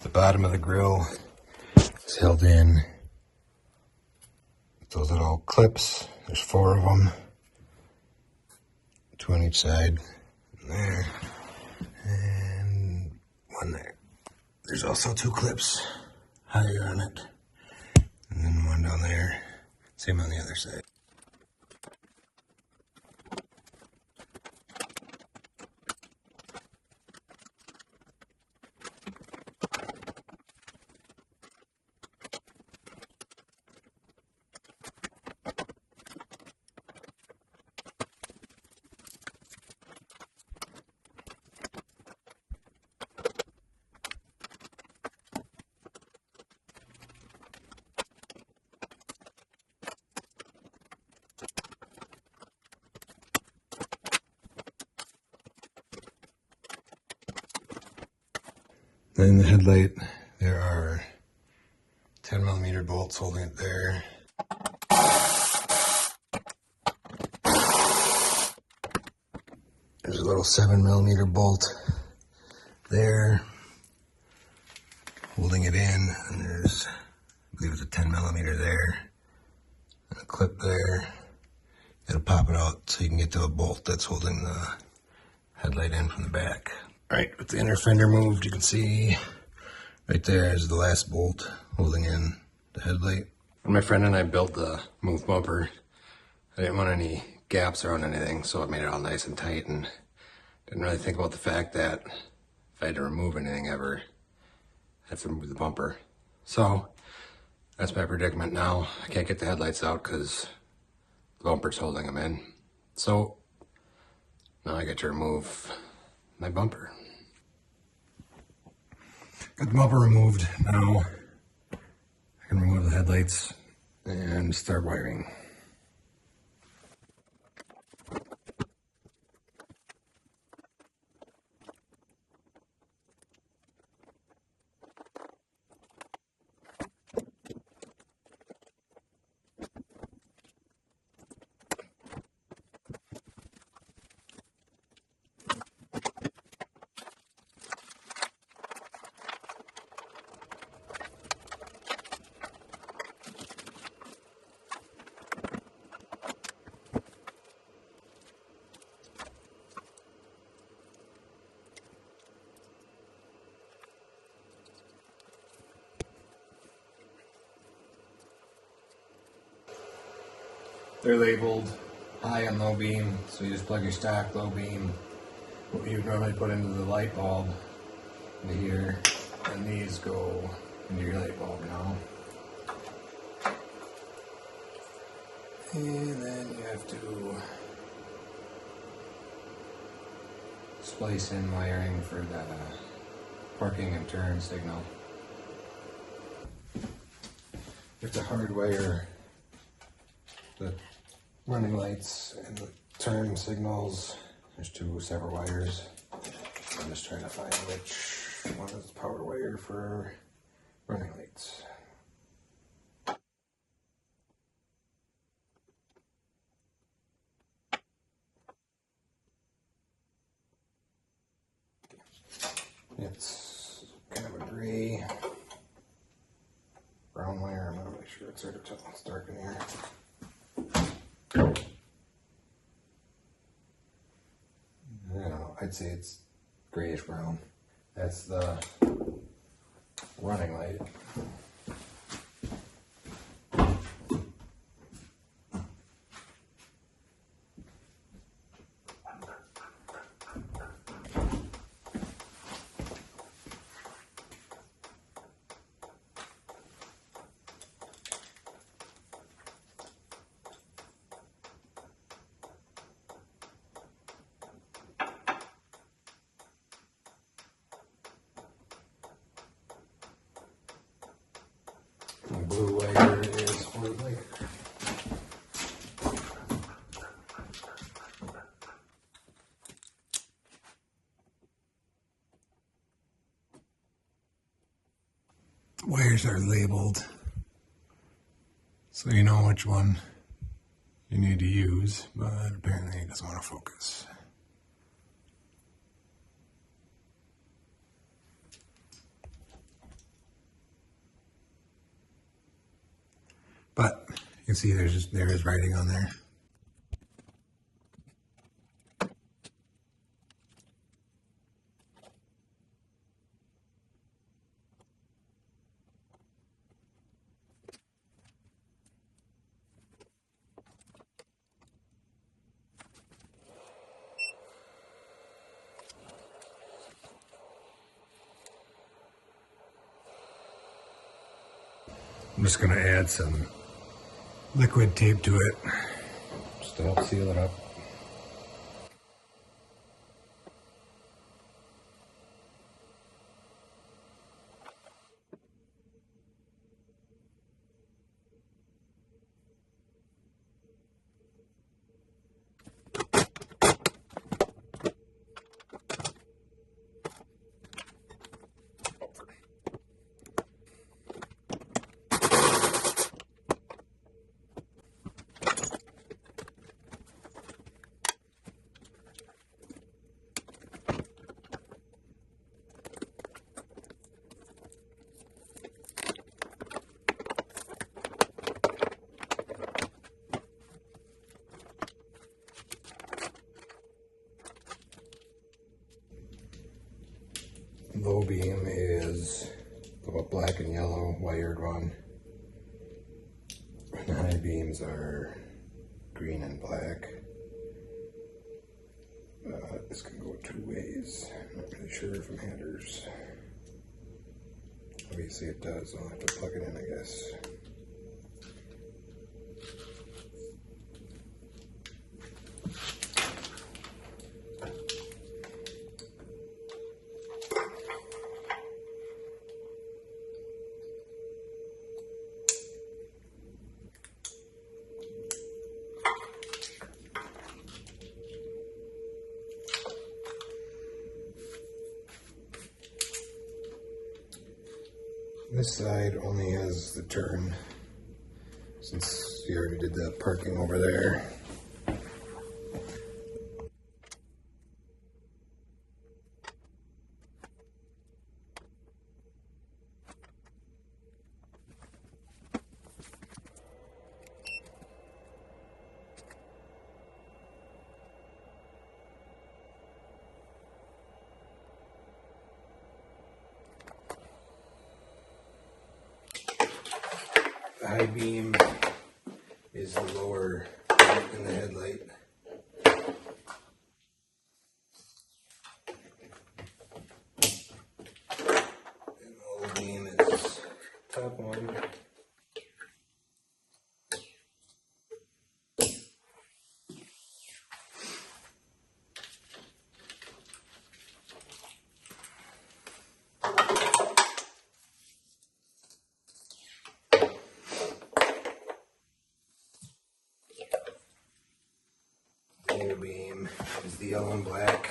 The bottom of the grill is held in with those little clips. There's 4 of them, 2 on each side. There, and 1 there. There's also 2 clips higher on it, and then 1 down there. Same on the other side. Then the headlight, there are 10mm bolts holding it there. There's a little 7mm bolt there holding it in, and there's, I believe it's a 10mm there, and a clip there. It'll pop it out so you can get to a bolt that's holding the headlight in from the back. Alright, with the inner fender moved, you can see right there is the last bolt holding in the headlight. When my friend and I built the move bumper, I didn't want any gaps around anything, so it made it all nice and tight, and didn't really think about the fact that if I had to remove anything ever, I have to remove the bumper. So that's my predicament now. I can't get the headlights out because the bumper's holding them in. So now I get to remove my bumper. Got the bumper removed. Now I can remove the headlights and start wiring. They're labeled high and low beam, so you just plug your stock low beam, what you would normally put into the light bulb, into here, and these go into your light bulb now. And then you have to splice in wiring for the parking and turn signal. You have to hardwire the running lights and the turn signals. There's 2 separate wires. I'm just trying to find which one is the power wire for running lights. It's kind of a gray brown wire. I'm not really sure. It's dark in here. I don't know, I'd say it's grayish brown. That's the running light. The blue wire is for the lighter. Wires are labeled so you know which one you need to use, but apparently it doesn't want to focus. can see there is writing on there. I'm just going to add some liquid tape to it just to help seal it up. Low beam is a black and yellow wired one. And high beams are green and black. This can go two ways. I'm not really sure if it matters. Obviously it does. I'll have to plug it in, I guess. This side only has the turn, since you already did the parking over there. The high beam is the lower light in the headlight. And the low beam is top one. Low beam is the yellow and black.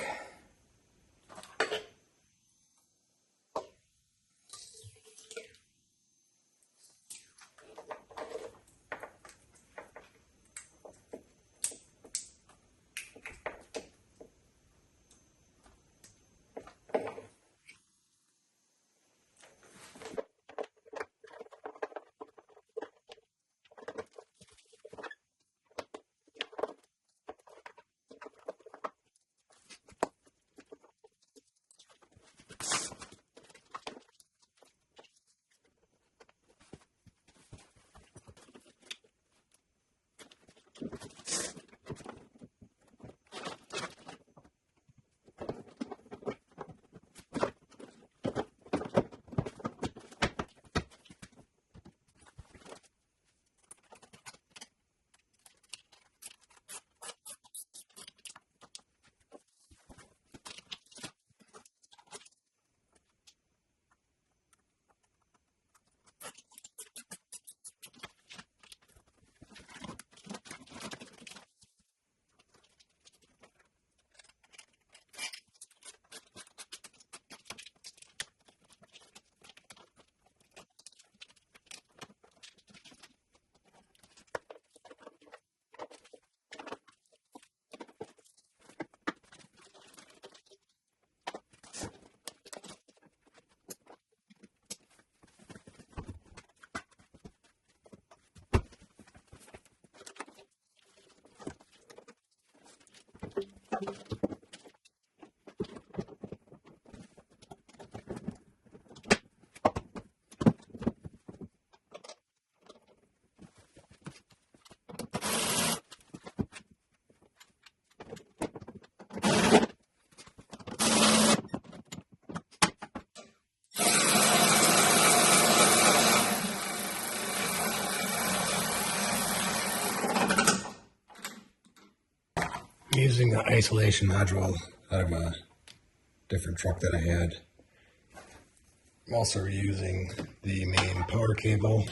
using the isolation module out of a different truck that I had. I'm also reusing the main power cable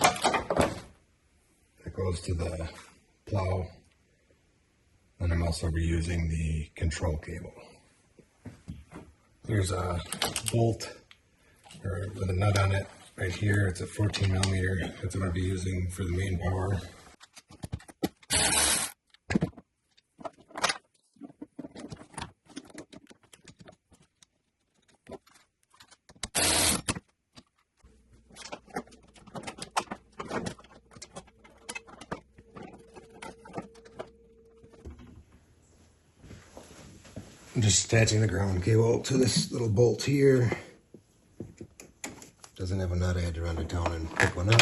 that goes to the plow, and I'm also reusing the control cable. Here's a bolt with a nut on it right here. It's a 14 millimeter. That's what I'll be using for the main power. I'm just attaching the ground cable to this little bolt here. Doesn't have a nut. I had to run to town and pick one up.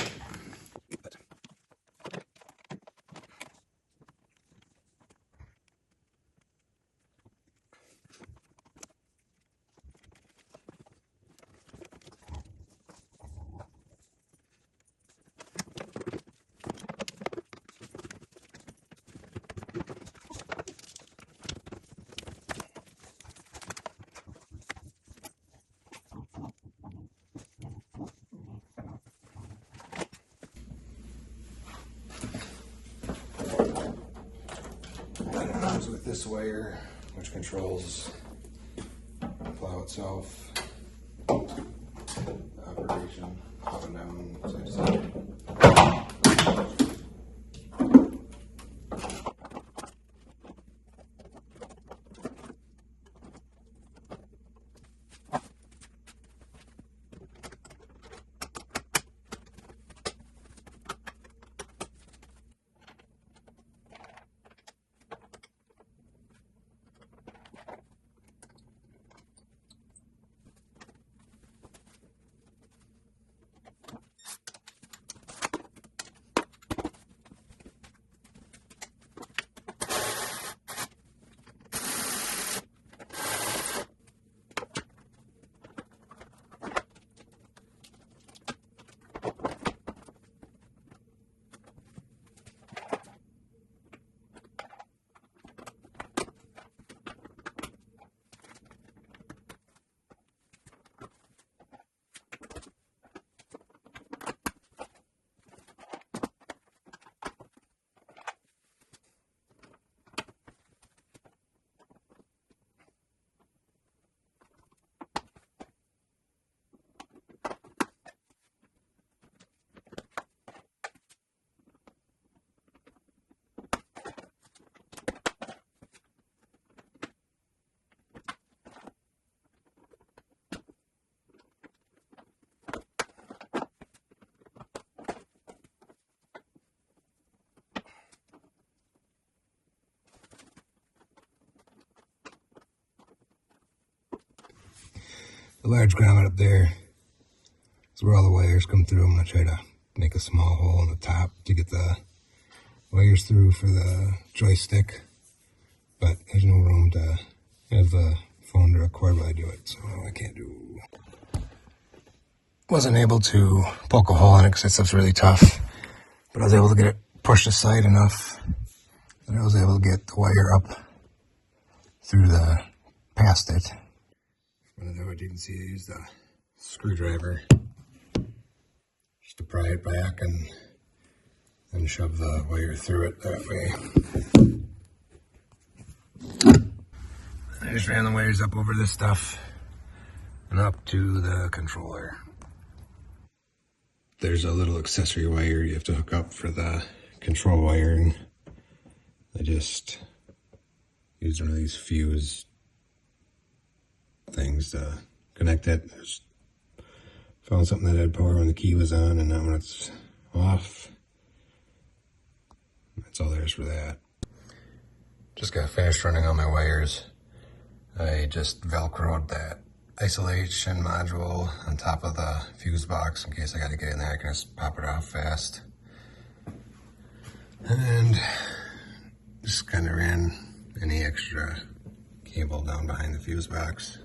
With this wire, which controls the plow itself, operation up and down, side to side. The large grommet up there is where all the wires come through. I'm going to try to make a small hole in the top to get the wires through for the joystick, but there's no room to have the phone to record while I do it, so I can't do. Wasn't able to poke a hole in it because that stuff's really tough, but I was able to get it pushed aside enough that I was able to get the wire up through past it. When I do it, you can see I used a screwdriver just to pry it back and shove the wire through it that way. I just ran the wires up over this stuff and up to the controller. There's a little accessory wire you have to hook up for the control wiring. I just used one of these fuse things to connect it. Just found something that had power when the key was on, and now when it's off, that's all there is for that. Just got finished running all my wires. I just velcroed that isolation module on top of the fuse box in case I got to get in there. I can just pop it off fast. And just kind of ran any extra cable down behind the fuse box.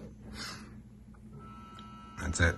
That's it.